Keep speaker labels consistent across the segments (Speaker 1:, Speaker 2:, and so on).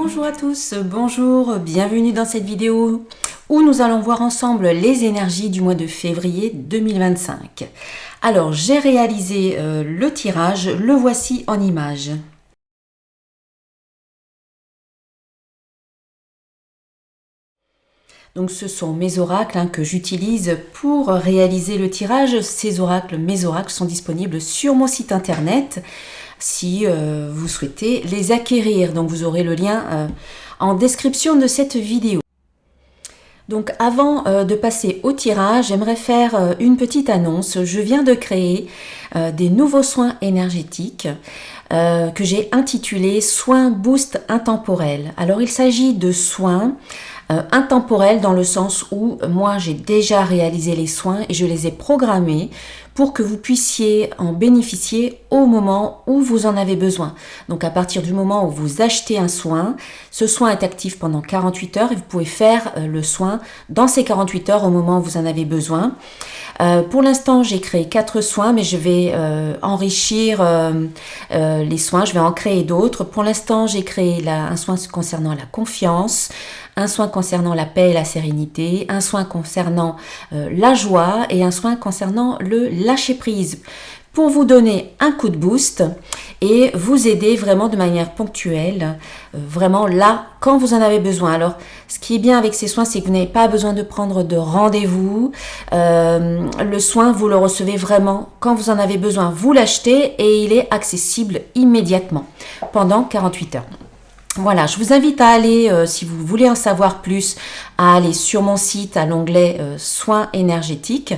Speaker 1: Bonjour à tous, bonjour, bienvenue dans cette vidéo où nous allons voir ensemble les énergies du mois de février 2025. Alors j'ai réalisé le tirage, le voici en image. Donc ce sont mes oracles que j'utilise pour réaliser le tirage. Ces oracles, mes oracles sont disponibles sur mon site internet si vous souhaitez les acquérir. Donc vous aurez le lien en description de cette vidéo. Donc avant de passer au tirage, j'aimerais faire une petite annonce. Je viens de créer des nouveaux soins énergétiques que j'ai intitulés Soins Boost Intemporels. Alors il s'agit de soins intemporels dans le sens où moi j'ai déjà réalisé les soins et je les ai programmés pour que vous puissiez en bénéficier au moment où vous en avez besoin. Donc à partir du moment où vous achetez un soin, ce soin est actif pendant 48 heures et vous pouvez faire le soin dans ces 48 heures au moment où vous en avez besoin. Pour l'instant, j'ai créé 4 soins, mais je vais enrichir les soins, je vais en créer d'autres. Pour l'instant, j'ai créé un soin concernant la confiance, un soin concernant la paix et la sérénité, un soin concernant la joie et un soin concernant le lâcher-prise pour vous donner un coup de boost et vous aider vraiment de manière ponctuelle, vraiment là, quand vous en avez besoin. Alors, ce qui est bien avec ces soins, c'est que vous n'avez pas besoin de prendre de rendez-vous. Le soin, vous le recevez vraiment quand vous en avez besoin. Vous l'achetez et il est accessible immédiatement pendant 48 heures. Voilà, je vous invite à aller, si vous voulez en savoir plus, à aller sur mon site à l'onglet Soins énergétiques.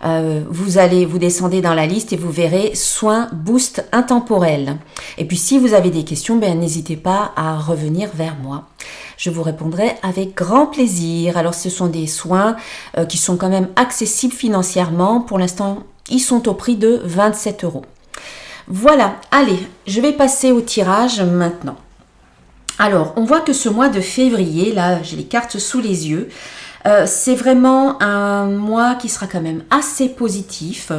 Speaker 1: Vous descendez dans la liste et vous verrez Soins Boost Intemporels. Et puis si vous avez des questions, n'hésitez pas à revenir vers moi. Je vous répondrai avec grand plaisir. Alors ce sont des soins qui sont quand même accessibles financièrement. Pour l'instant, ils sont au prix de 27 €. Voilà, allez, je vais passer au tirage maintenant. Alors, on voit que ce mois de février, là, j'ai les cartes sous les yeux, c'est vraiment un mois qui sera quand même assez positif.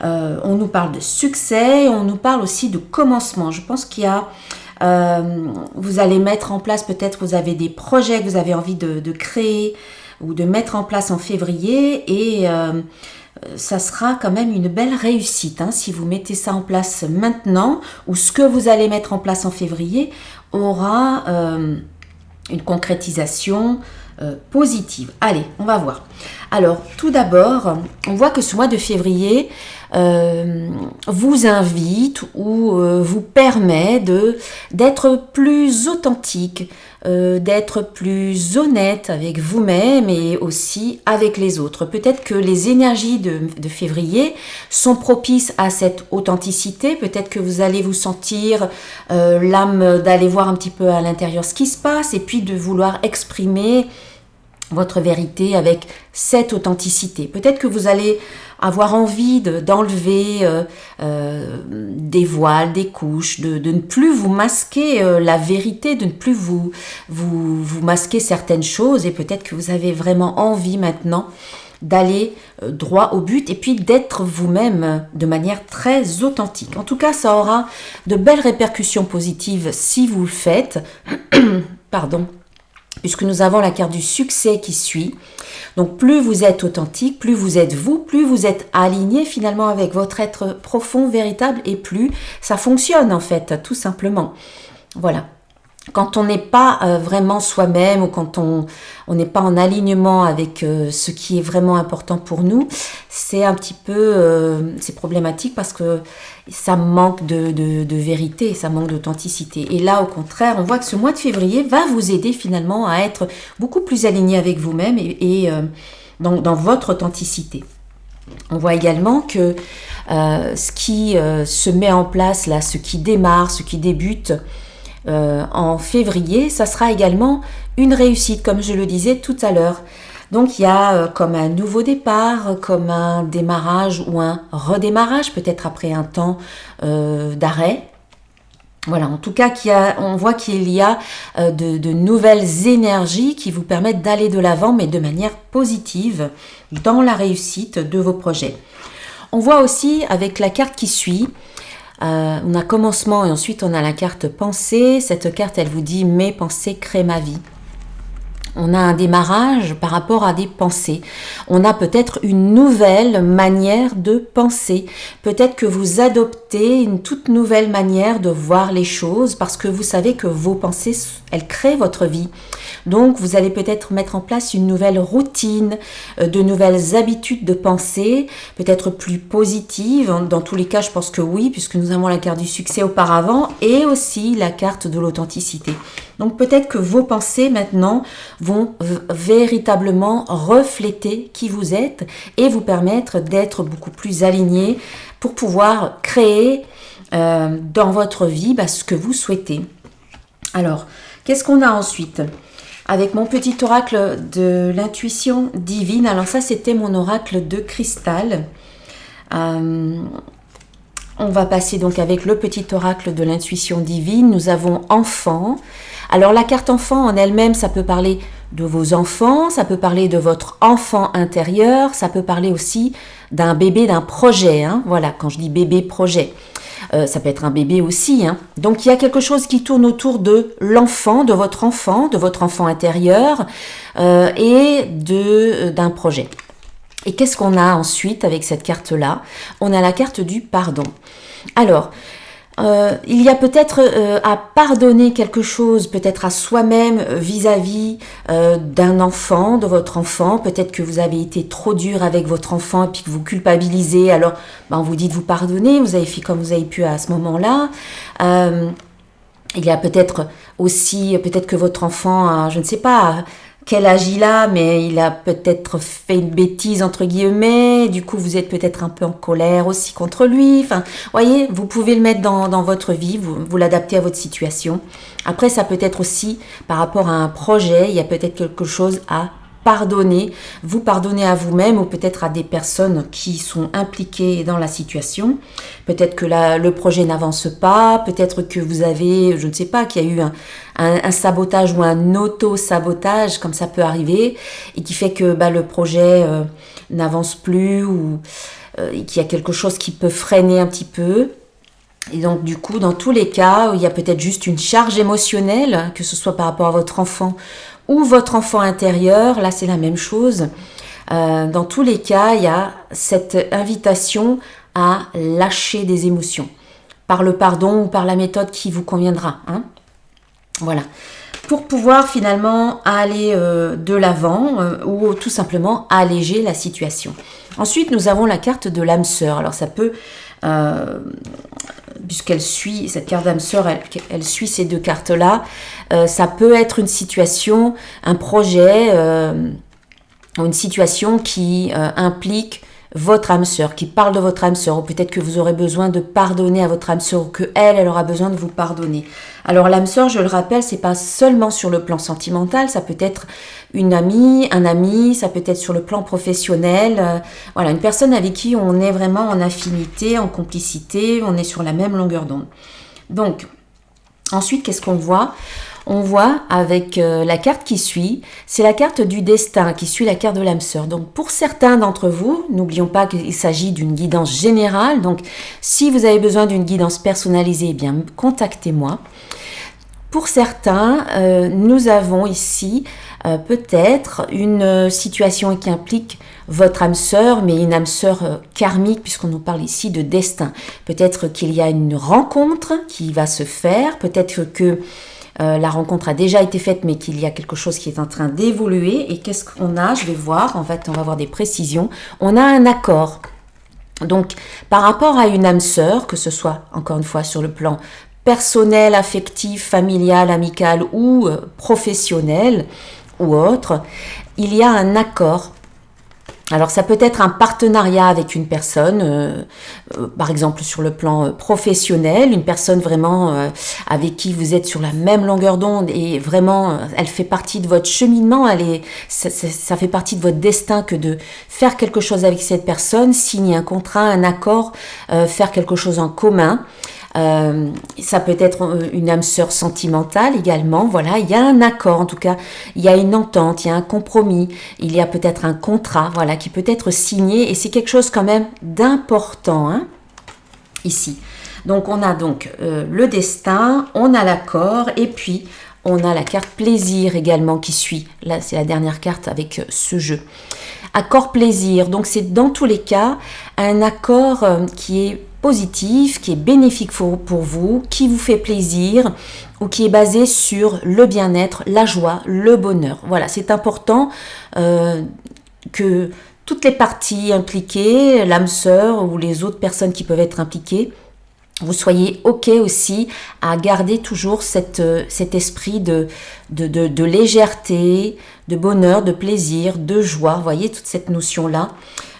Speaker 1: On nous parle de succès, on nous parle aussi de commencement. Je pense qu'il y a, vous allez mettre en place, peut-être vous avez des projets que vous avez envie de créer ou de mettre en place en février et ça sera quand même une belle réussite si vous mettez ça en place maintenant ou ce que vous allez mettre en place en février aura une concrétisation positive. Allez, on va voir. Alors, tout d'abord, on voit que ce mois de février vous invite ou vous permet d'être plus authentique, d'être plus honnête avec vous-même et aussi avec les autres. Peut-être que les énergies de février sont propices à cette authenticité. Peut-être que vous allez vous sentir l'âme d'aller voir un petit peu à l'intérieur ce qui se passe et puis de vouloir exprimer votre vérité avec cette authenticité. Peut-être que vous allez avoir envie d'enlever des voiles, des couches, de ne plus vous masquer la vérité, de ne plus vous masquer certaines choses et peut-être que vous avez vraiment envie maintenant d'aller droit au but et puis d'être vous-même de manière très authentique. En tout cas, ça aura de belles répercussions positives si vous le faites. Pardon. Puisque nous avons la carte du succès qui suit. Donc plus vous êtes authentique, plus vous êtes vous, plus vous êtes aligné finalement avec votre être profond, véritable et plus ça fonctionne en fait, tout simplement. Voilà. Quand on n'est pas vraiment soi-même ou quand on n'est pas en alignement avec ce qui est vraiment important pour nous, c'est un petit peu c'est problématique parce que ça manque de vérité, ça manque d'authenticité. Et là, au contraire, on voit que ce mois de février va vous aider finalement à être beaucoup plus aligné avec vous-même et dans votre authenticité. On voit également que ce qui se met en place, là, ce qui démarre, ce qui débute, en février, ça sera également une réussite, comme je le disais tout à l'heure. Donc il y a comme un nouveau départ, comme un démarrage ou un redémarrage, peut-être après un temps d'arrêt. Voilà, en tout cas, on voit qu'il y a de nouvelles énergies qui vous permettent d'aller de l'avant, mais de manière positive dans la réussite de vos projets. On voit aussi avec la carte qui suit, on a commencement et ensuite on a la carte pensée. Cette carte, elle vous dit « Mes pensées créent ma vie ». On a un démarrage par rapport à des pensées. On a peut-être une nouvelle manière de penser. Peut-être que vous adoptez une toute nouvelle manière de voir les choses parce que vous savez que vos pensées, elles créent votre vie. Donc, vous allez peut-être mettre en place une nouvelle routine, de nouvelles habitudes de pensée, peut-être plus positives. Dans tous les cas, je pense que oui, puisque nous avons la carte du succès auparavant et aussi la carte de l'authenticité. Donc, peut-être que vos pensées maintenant vont véritablement refléter qui vous êtes et vous permettre d'être beaucoup plus aligné pour pouvoir créer dans votre vie ce que vous souhaitez. Alors, qu'est-ce qu'on a ensuite ? Avec mon petit oracle de l'intuition divine, alors ça c'était mon oracle de cristal. On va passer donc avec le petit oracle de l'intuition divine. Nous avons enfant. Alors la carte enfant en elle-même, ça peut parler de vos enfants, ça peut parler de votre enfant intérieur, ça peut parler aussi d'un bébé, d'un projet. Voilà, quand je dis bébé, projet. Ça peut être un bébé aussi. Donc, il y a quelque chose qui tourne autour de l'enfant, de votre enfant intérieur et d'un projet. Et qu'est-ce qu'on a ensuite avec cette carte-là ? On a la carte du pardon. Alors, il y a peut-être à pardonner quelque chose, peut-être à soi-même vis-à-vis d'un enfant, de votre enfant. Peut-être que vous avez été trop dur avec votre enfant et puis que vous culpabilisez. Alors, on vous dit de vous pardonner, vous avez fait comme vous avez pu à ce moment-là. Il y a peut-être aussi, peut-être que votre enfant, je ne sais pas quel âge il a, mais il a peut-être fait une bêtise entre guillemets, du coup vous êtes peut-être un peu en colère aussi contre lui, enfin, voyez, vous pouvez le mettre dans votre vie, vous l'adaptez à votre situation. Après, ça peut être aussi par rapport à un projet, il y a peut-être quelque chose à pardonner, vous pardonnez à vous-même ou peut-être à des personnes qui sont impliquées dans la situation. Peut-être que le projet n'avance pas, peut-être que vous avez, je ne sais pas, qu'il y a eu un sabotage ou un auto-sabotage, comme ça peut arriver, et qui fait que le projet n'avance plus ou qu'il y a quelque chose qui peut freiner un petit peu. Et donc du coup, dans tous les cas, il y a peut-être juste une charge émotionnelle, que ce soit par rapport à votre enfant ou votre enfant intérieur, là c'est la même chose. Dans tous les cas, il y a cette invitation à lâcher des émotions, par le pardon ou par la méthode qui vous conviendra. Voilà. Pour pouvoir finalement aller de l'avant ou tout simplement alléger la situation. Ensuite, nous avons la carte de l'âme sœur. Alors ça peut... puisqu'elle suit, cette carte d'âme sœur, elle suit ces deux cartes-là, ça peut être une situation, un projet, ou une situation qui implique votre âme sœur, qui parle de votre âme sœur, ou peut-être que vous aurez besoin de pardonner à votre âme sœur, ou que elle aura besoin de vous pardonner. Alors l'âme sœur, je le rappelle, c'est pas seulement sur le plan sentimental, ça peut être une amie, un ami, ça peut être sur le plan professionnel, voilà, une personne avec qui on est vraiment en affinité, en complicité, on est sur la même longueur d'onde. Donc, ensuite, qu'est-ce qu'on voit ? On voit avec la carte qui suit, c'est la carte du destin qui suit la carte de l'âme sœur. Donc pour certains d'entre vous, n'oublions pas qu'il s'agit d'une guidance générale. Donc si vous avez besoin d'une guidance personnalisée, eh bien contactez-moi. Pour certains, nous avons ici peut-être une situation qui implique votre âme sœur, mais une âme sœur karmique, puisqu'on nous parle ici de destin. Peut-être qu'il y a une rencontre qui va se faire, peut-être que la rencontre a déjà été faite, mais qu'il y a quelque chose qui est en train d'évoluer. Et qu'est-ce qu'on a ? Je vais voir, en fait, on va voir des précisions. On a un accord. Donc, par rapport à une âme sœur, que ce soit, encore une fois, sur le plan personnel, affectif, familial, amical ou professionnel ou autre, il y a un accord. Alors ça peut être un partenariat avec une personne, par exemple sur le plan professionnel, une personne vraiment avec qui vous êtes sur la même longueur d'onde et vraiment elle fait partie de votre cheminement, ça fait partie de votre destin que de faire quelque chose avec cette personne, signer un contrat, un accord, faire quelque chose en commun. Ça peut être une âme sœur sentimentale également, voilà, il y a un accord, en tout cas, il y a une entente, il y a un compromis, il y a peut-être un contrat, voilà, qui peut être signé, et c'est quelque chose quand même d'important, ici. Donc on a donc le destin, on a l'accord et puis on a la carte plaisir également qui suit. Là c'est la dernière carte avec ce jeu. Accord plaisir, donc c'est dans tous les cas un accord qui est positif, qui est bénéfique pour vous, qui vous fait plaisir ou qui est basé sur le bien-être, la joie, le bonheur. Voilà, c'est important que toutes les parties impliquées, l'âme sœur ou les autres personnes qui peuvent être impliquées, vous soyez OK aussi à garder toujours cet esprit de légèreté, de bonheur, de plaisir, de joie. Vous voyez toute cette notion-là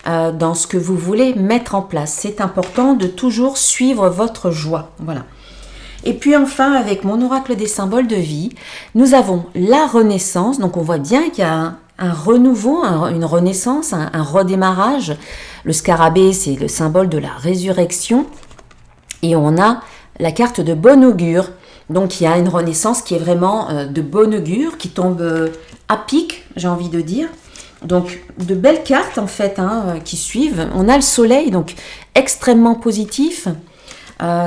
Speaker 1: dans ce que vous voulez mettre en place. C'est important de toujours suivre votre joie. Voilà. Et puis enfin, avec mon oracle des symboles de vie, nous avons la renaissance. Donc on voit bien qu'il y a un renouveau, une renaissance, un redémarrage. Le scarabée, c'est le symbole de la résurrection. Et on a la carte de bon augure. Donc il y a une renaissance qui est vraiment de bon augure, qui tombe à pic, j'ai envie de dire. Donc de belles cartes en fait qui suivent. On a le soleil, donc extrêmement positif.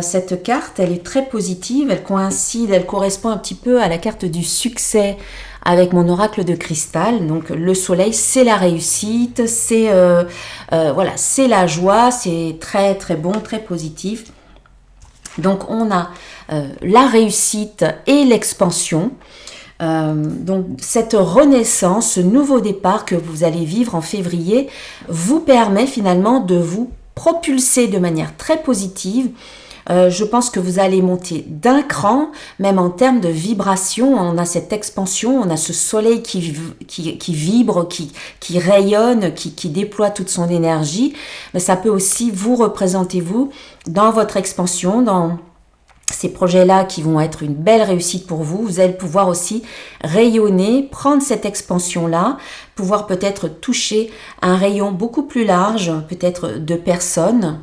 Speaker 1: Cette carte, elle est très positive, elle coïncide, elle correspond un petit peu à la carte du succès avec mon oracle de cristal. Donc le soleil, c'est la réussite, c'est voilà, c'est la joie, c'est très très bon, très positif. Donc on a la réussite et l'expansion. Donc cette renaissance, ce nouveau départ que vous allez vivre en février vous permet finalement de vous propulser de manière très positive. Je pense que vous allez monter d'un cran, même en termes de vibration. On a cette expansion, on a ce soleil qui vibre, qui rayonne, qui déploie toute son énergie. Mais ça peut aussi vous représenter, vous, dans votre expansion, dans ces projets-là qui vont être une belle réussite pour vous. Vous allez pouvoir aussi rayonner, prendre cette expansion-là, pouvoir peut-être toucher un rayon beaucoup plus large, peut-être de personnes.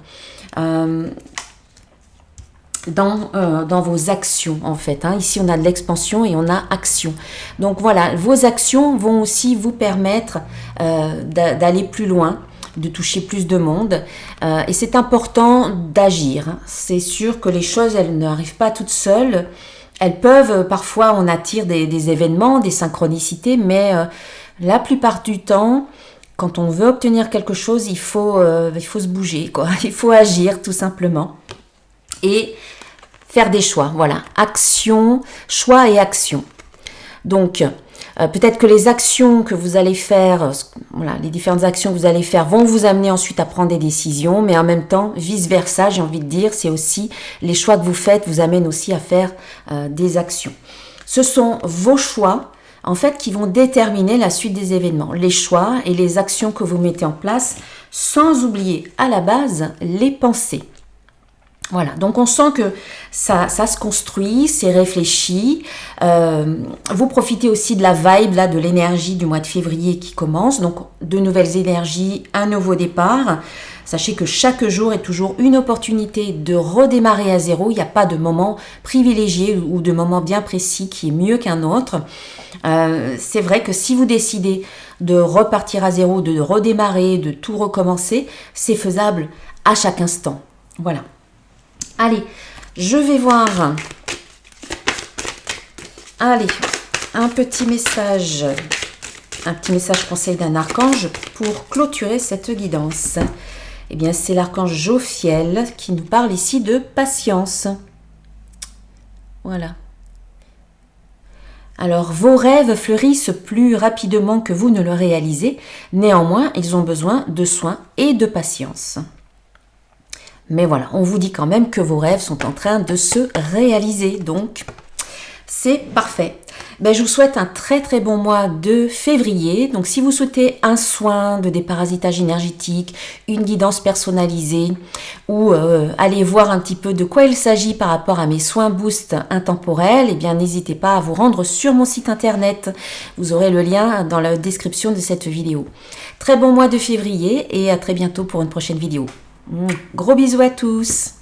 Speaker 1: Dans vos actions en fait. Ici on a de l'expansion et on a action. Donc voilà, vos actions vont aussi vous permettre d'aller plus loin, de toucher plus de monde. Et c'est important d'agir. C'est sûr que les choses, elles n'arrivent pas toutes seules. Elles peuvent, parfois on attire des événements, des synchronicités, mais la plupart du temps, quand on veut obtenir quelque chose, il faut se bouger, quoi. Il faut agir tout simplement. Et faire des choix, voilà, action, choix et action. Donc, peut-être que les actions que vous allez faire, voilà, les différentes actions que vous allez faire vont vous amener ensuite à prendre des décisions, mais en même temps, vice-versa, j'ai envie de dire, c'est aussi les choix que vous faites vous amènent aussi à faire des actions. Ce sont vos choix, en fait, qui vont déterminer la suite des événements, les choix et les actions que vous mettez en place, sans oublier à la base les pensées. Voilà, donc on sent que ça se construit, c'est réfléchi. Vous profitez aussi de la vibe, là, de l'énergie du mois de février qui commence. Donc, de nouvelles énergies, un nouveau départ. Sachez que chaque jour est toujours une opportunité de redémarrer à zéro. Il n'y a pas de moment privilégié ou de moment bien précis qui est mieux qu'un autre. C'est vrai que si vous décidez de repartir à zéro, de redémarrer, de tout recommencer, c'est faisable à chaque instant. Voilà. Allez, je vais voir. Allez, un petit message conseil d'un archange pour clôturer cette guidance. Eh bien, c'est l'archange Jophiel qui nous parle ici de patience. Voilà. Alors, vos rêves fleurissent plus rapidement que vous ne le réalisez. Néanmoins, ils ont besoin de soins et de patience. Mais voilà, on vous dit quand même que vos rêves sont en train de se réaliser. Donc, c'est parfait. Ben, je vous souhaite un très très bon mois de février. Donc, si vous souhaitez un soin de déparasitage énergétique, une guidance personnalisée ou aller voir un petit peu de quoi il s'agit par rapport à mes soins boost intemporels, eh bien, n'hésitez pas à vous rendre sur mon site internet. Vous aurez le lien dans la description de cette vidéo. Très bon mois de février et à très bientôt pour une prochaine vidéo. Gros bisous à tous!